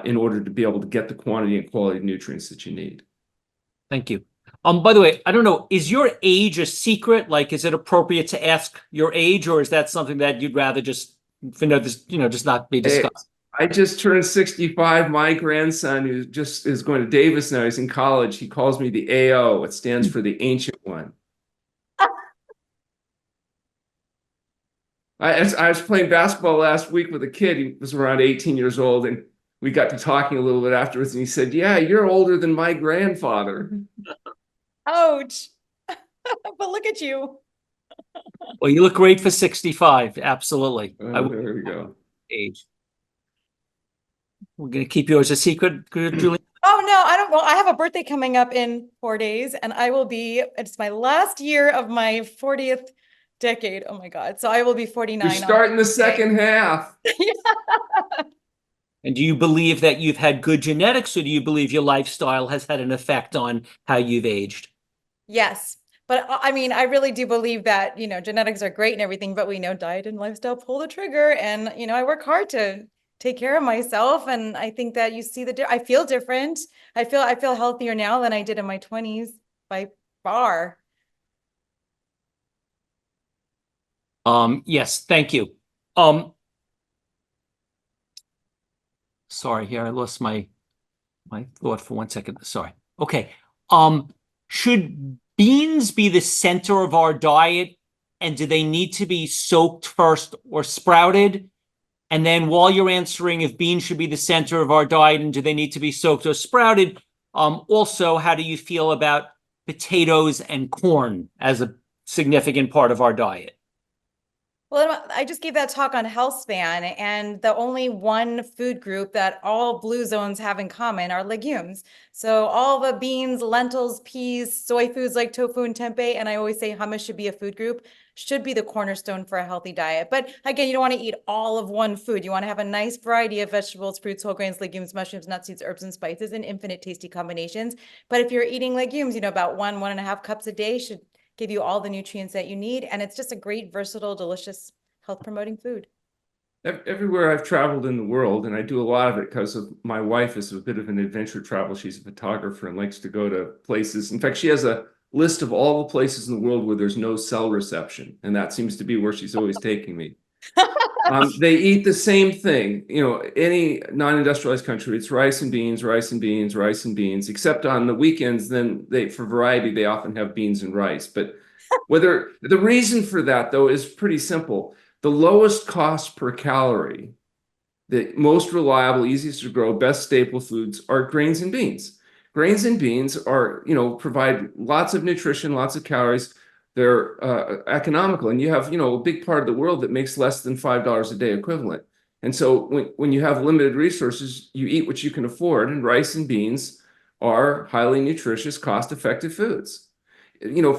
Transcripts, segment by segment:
in order to be able to get the quantity and quality of nutrients that you need. Thank you. By the way, I don't know, is your age a secret? Like, is it appropriate to ask your age, or is that something that you'd rather just, just not be discussed? I just turned 65. My grandson, who just is going to Davis now, he's in college. He calls me the AO. It stands for the Ancient One. I was playing basketball last week with a kid. He was around 18 years old, and we got to talking a little bit afterwards, and he said, "Yeah, you're older than my grandfather." Ouch. But look at you. Well, you look great for 65. Absolutely. There we go. Age. We're going to keep yours a secret, Julie. Oh, no, I don't. Well, I have a birthday coming up in 4 days, and it's my last year of my 40th decade. Oh my God. So I will be 49. You're starting the second half. Yeah. And do you believe that you've had good genetics, or do you believe your lifestyle has had an effect on how you've aged? Yes. But I mean, I really do believe that, genetics are great and everything, but we know diet and lifestyle pull the trigger. And, I work hard to take care of myself. And I think that you see I feel different. I feel healthier now than I did in my 20s by far. Yes, thank you. Sorry, here I lost my thought for 1 second. Sorry. Okay. Should beans be the center of our diet, and do they need to be soaked first or sprouted? And then while you're answering if beans should be the center of our diet and do they need to be soaked or sprouted, also, how do you feel about potatoes and corn as a significant part of our diet? Well, I just gave that talk on HealthSpan, and the only one food group that all blue zones have in common are legumes. So all the beans, lentils, peas, soy foods like tofu and tempeh, and I always say hummus should be a food group, should be the cornerstone for a healthy diet. But again, you don't want to eat all of one food. You want to have a nice variety of vegetables, fruits, whole grains, legumes, mushrooms, nuts, seeds, herbs, and spices in infinite tasty combinations. But if you're eating legumes, about 1.5 cups a day should give you all the nutrients that you need. And it's just a great, versatile, delicious, health promoting food. Everywhere I've traveled in the world, and I do a lot of it because of my wife is a bit of an adventure travel. She's a photographer and likes to go to places. In fact, she has a list of all the places in the world where there's no cell reception. And that seems to be where she's always taking me. They eat the same thing. Any non-industrialized country, it's rice and beans, rice and beans, rice and beans, except on the weekends, then for variety, they often have beans and rice. But the reason for that, though, is pretty simple. The lowest cost per calorie, the most reliable, easiest to grow, best staple foods are grains and beans. Grains and beans are, provide lots of nutrition, lots of calories. They're economical, and you have, a big part of the world that makes less than $5 a day equivalent. And so when you have limited resources, you eat what you can afford, and rice and beans are highly nutritious, cost-effective foods.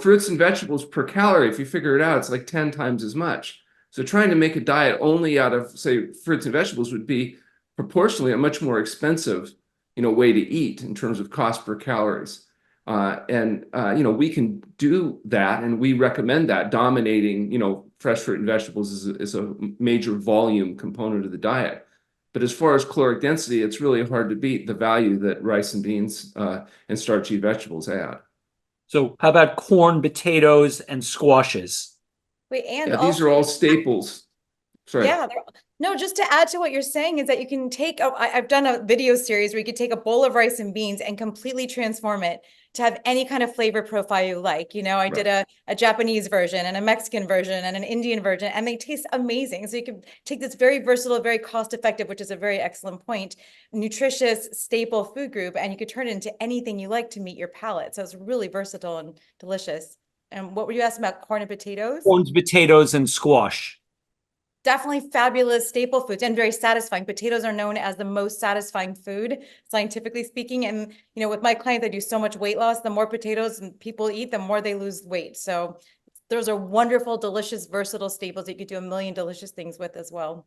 Fruits and vegetables per calorie, if you figure it out, it's like 10 times as much. So trying to make a diet only out of, say, fruits and vegetables would be proportionally a much more expensive, way to eat in terms of cost per calories. We can do that, and we recommend that. Dominating, fresh fruit and vegetables is a major volume component of the diet. But as far as caloric density, it's really hard to beat the value that rice and beans and starchy vegetables add. So how about corn, potatoes, and squashes? Wait, and these are all staples. Sorry. Yeah. No, just to add to what you're saying is that you can take, I've done a video series where you could take a bowl of rice and beans and completely transform it to have any kind of flavor profile you like. I did a Japanese version and a Mexican version and an Indian version, and they taste amazing. So you can take this very versatile, very cost-effective, which is a very excellent point, nutritious staple food group, and you could turn it into anything you like to meet your palate. So it's really versatile and delicious. And what were you asking about, corn and potatoes? Corn, potatoes, and squash. Definitely fabulous staple foods and very satisfying. Potatoes are known as the most satisfying food, scientifically speaking. And, with my clients, I do so much weight loss. The more potatoes people eat, the more they lose weight. So those are wonderful, delicious, versatile staples that you could do a million delicious things with as well.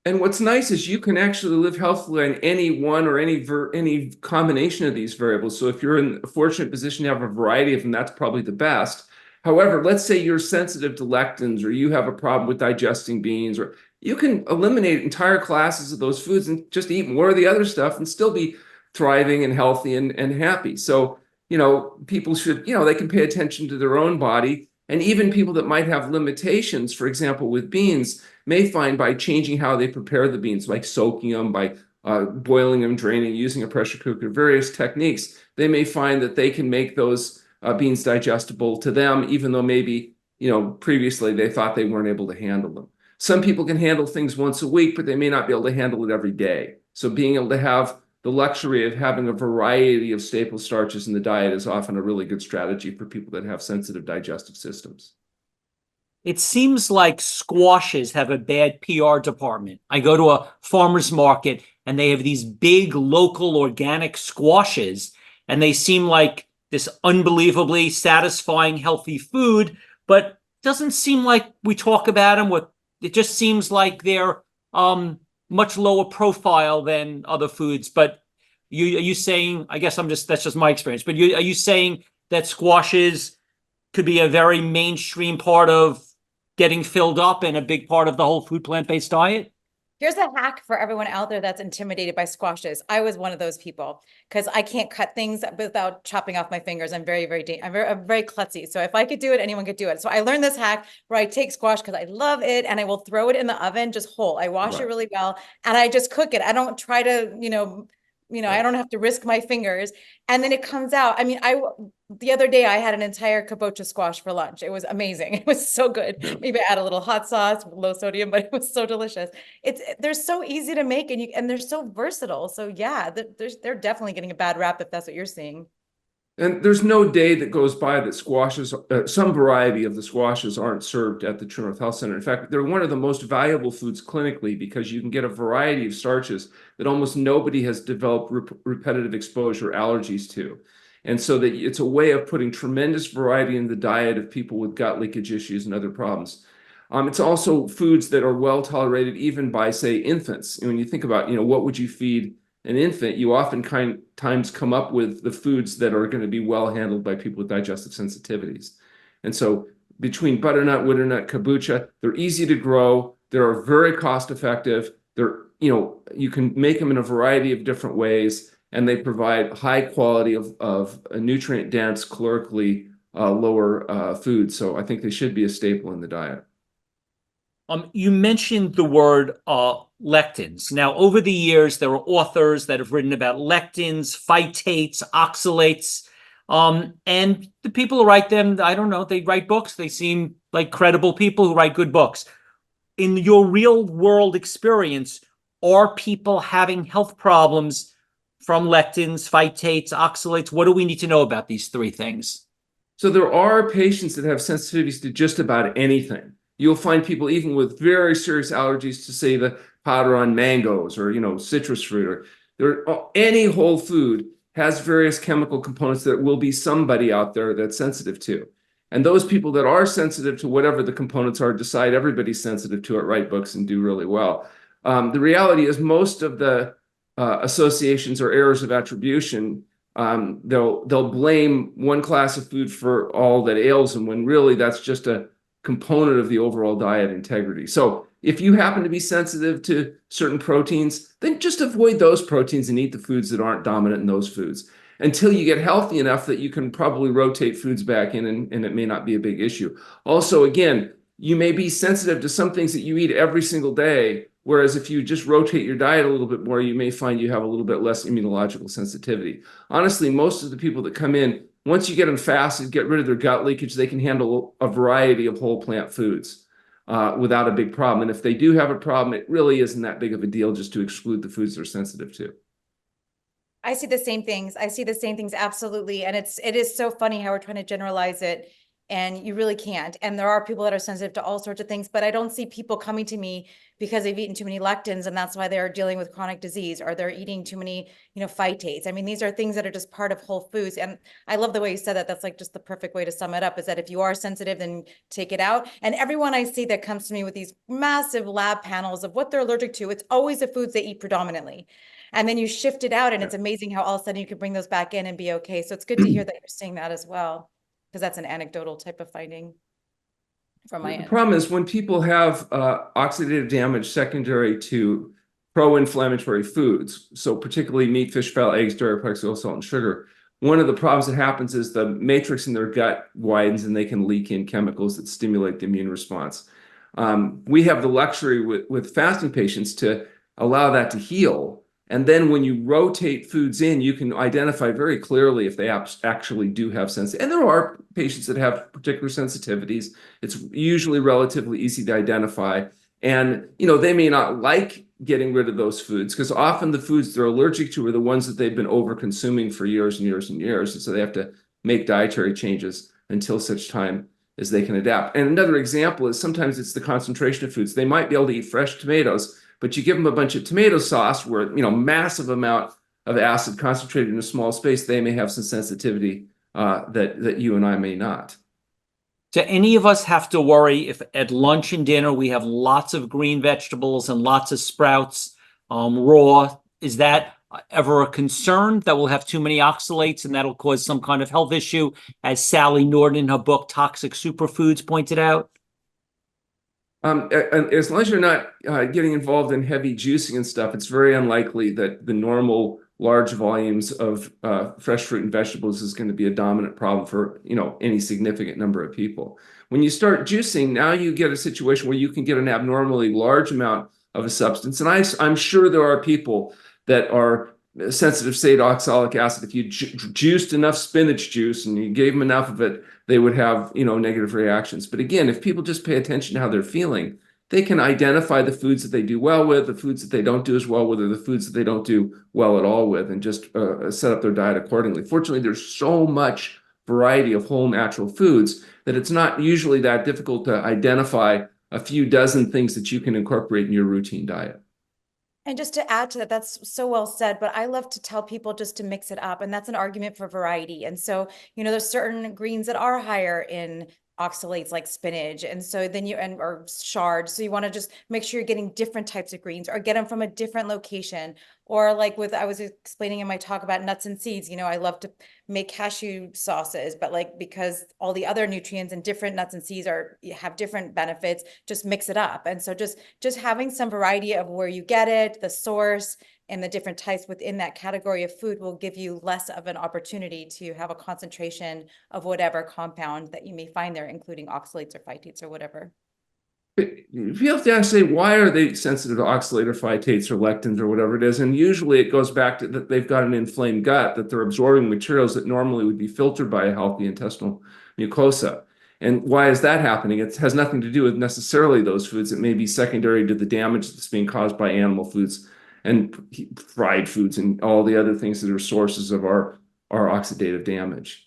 And what's nice is you can actually live healthily on any one or any combination of these variables. So if you're in a fortunate position to have a variety of them, that's probably the best. However, let's say you're sensitive to lectins, or you have a problem with digesting beans, or you can eliminate entire classes of those foods and just eat more of the other stuff and still be thriving and healthy and happy. So, people should, they can pay attention to their own body. And even people that might have limitations, for example, with beans, may find by changing how they prepare the beans, like soaking them, by boiling them, draining, using a pressure cooker, various techniques, they may find that they can make those beans digestible to them, even though maybe, previously they thought they weren't able to handle them. Some people can handle things once a week, but they may not be able to handle it every day. So being able to have the luxury of having a variety of staple starches in the diet is often a really good strategy for people that have sensitive digestive systems. It seems like squashes have a bad PR department. I go to a farmer's market and they have these big local organic squashes, and they seem like this unbelievably satisfying, healthy food, but doesn't seem like we talk about them with, it just seems like they're much lower profile than other foods. But are you saying, I guess that's just my experience, but are you saying that squashes could be a very mainstream part of getting filled up and a big part of the whole food plant-based diet? Here's a hack for everyone out there that's intimidated by squashes. I was one of those people because I can't cut things without chopping off my fingers. I'm I'm very klutzy. So if I could do it, anyone could do it. So I learned this hack where I take squash because I love it, and I will throw it in the oven just whole. I wash it really well and I just cook it. I don't try to, I don't have to risk my fingers. And then it comes out. I mean, the other day I had an entire kabocha squash for lunch. It was amazing. It was so good. Maybe add a little hot sauce, low sodium, but it was so delicious. They're so easy to make, and they're so versatile. So yeah, they're definitely getting a bad rap if that's what you're seeing. And there's no day that goes by that squashes, some variety of the squashes, aren't served at the True North Health Center. In fact, they're one of the most valuable foods clinically because you can get a variety of starches that almost nobody has developed repetitive exposure allergies to. And so that it's a way of putting tremendous variety in the diet of people with gut leakage issues and other problems. It's also foods that are well tolerated even by, say, infants. And when you think about, what would you feed an infant, you often times come up with the foods that are going to be well handled by people with digestive sensitivities. And so between butternut, witternut, kombucha, they're easy to grow. They're very cost effective. You can make them in a variety of different ways, and they provide high quality of nutrient dense, calorically lower food. So I think they should be a staple in the diet. You mentioned the word lectins. Now, over the years, there are authors that have written about lectins, phytates, oxalates, and the people who write them, I don't know, they write books. They seem like credible people who write good books. In your real world experience, are people having health problems from lectins, phytates, oxalates? What do we need to know about these three things? So there are patients that have sensitivities to just about anything. You'll find people even with very serious allergies to, say, the powder on mangoes or, citrus fruit, or any whole food has various chemical components that will be somebody out there that's sensitive to. And those people that are sensitive to whatever the components are decide everybody's sensitive to it, write books, and do really well. The reality is most of the associations or errors of attribution, they'll blame one class of food for all that ails them, when really that's just a component of the overall diet integrity. So if you happen to be sensitive to certain proteins, then just avoid those proteins and eat the foods that aren't dominant in those foods until you get healthy enough that you can probably rotate foods back in, and it may not be a big issue. Also, again, you may be sensitive to some things that you eat every single day, whereas if you just rotate your diet a little bit more, you may find you have a little bit less immunological sensitivity. Honestly, most of the people that come in, once you get them fasted, get rid of their gut leakage, they can handle a variety of whole plant foods without a big problem. And if they do have a problem, it really isn't that big of a deal just to exclude the foods they're sensitive to. I see the same things. Absolutely. And it is so funny how we're trying to generalize it, and you really can't. And there are people that are sensitive to all sorts of things, but I don't see people coming to me because they've eaten too many lectins and that's why they're dealing with chronic disease, or they're eating too many, phytates. I mean, these are things that are just part of whole foods. And I love the way you said that. That's like just the perfect way to sum it up, is that if you are sensitive, then take it out. And everyone I see that comes to me with these massive lab panels of what they're allergic to, it's always the foods they eat predominantly. And then you shift it out, and it's amazing how all of a sudden you can bring those back in and be okay. So it's good to hear that you're seeing that as well, because that's an anecdotal type of finding. from my The end. problem is when people have oxidative damage secondary to pro-inflammatory foods, so particularly meat, fish, fowl, eggs, dairy products, oil, salt, and sugar, one of the problems that happens is the matrix in their gut widens and they can leak in chemicals that stimulate the immune response. We have the luxury with fasting patients to allow that to heal. And then when you rotate foods in, you can identify very clearly if they actually do have sensitivity. And there are patients that have particular sensitivities. It's usually relatively easy to identify. And, they may not like getting rid of those foods because often the foods they're allergic to are the ones that they've been over consuming for years and years and years. And so they have to make dietary changes until such time as they can adapt. And another example is sometimes it's the concentration of foods. They might be able to eat fresh tomatoes, but you give them a bunch of tomato sauce where, massive amount of acid concentrated in a small space, they may have some sensitivity that you and I may not. Do any of us have to worry if at lunch and dinner we have lots of green vegetables and lots of sprouts raw? Is that ever a concern that we'll have too many oxalates and that'll cause some kind of health issue, as Sally Norton in her book Toxic Superfoods pointed out? And as long as you're not getting involved in heavy juicing and stuff, it's very unlikely that the normal large volumes of fresh fruit and vegetables is going to be a dominant problem for any significant number of people. When you start juicing, now you get a situation where you can get an abnormally large amount of a substance. And I'm sure there are people that are sensitive, say, to oxalic acid. If you juiced enough spinach juice and you gave them enough of it, they would have negative reactions. But again, if people just pay attention to how they're feeling, they can identify the foods that they do well with, the foods that they don't do as well with, or the foods that they don't do well at all with, and just set up their diet accordingly. Fortunately, there's so much variety of whole natural foods that it's not usually that difficult to identify a few dozen things that you can incorporate in your routine diet. And just to add to that, that's so well said, but I love to tell people just to mix it up. And that's an argument for variety. And so, there's certain greens that are higher in oxalates like spinach. And so then or chard. So you want to just make sure you're getting different types of greens or get them from a different location. Or like I was explaining in my talk about nuts and seeds, I love to make cashew sauces, but because all the other nutrients and different nuts and seeds have different benefits, just mix it up. And so just having some variety of where you get it, the source, and the different types within that category of food will give you less of an opportunity to have a concentration of whatever compound that you may find there, including oxalates or phytates or whatever. You have to ask, say, why are they sensitive to oxalate or phytates or lectins or whatever it is? And usually it goes back to that they've got an inflamed gut, that they're absorbing materials that normally would be filtered by a healthy intestinal mucosa. And why is that happening? It has nothing to do with necessarily those foods. It may be secondary to the damage that's being caused by animal foods and fried foods and all the other things that are sources of our oxidative damage.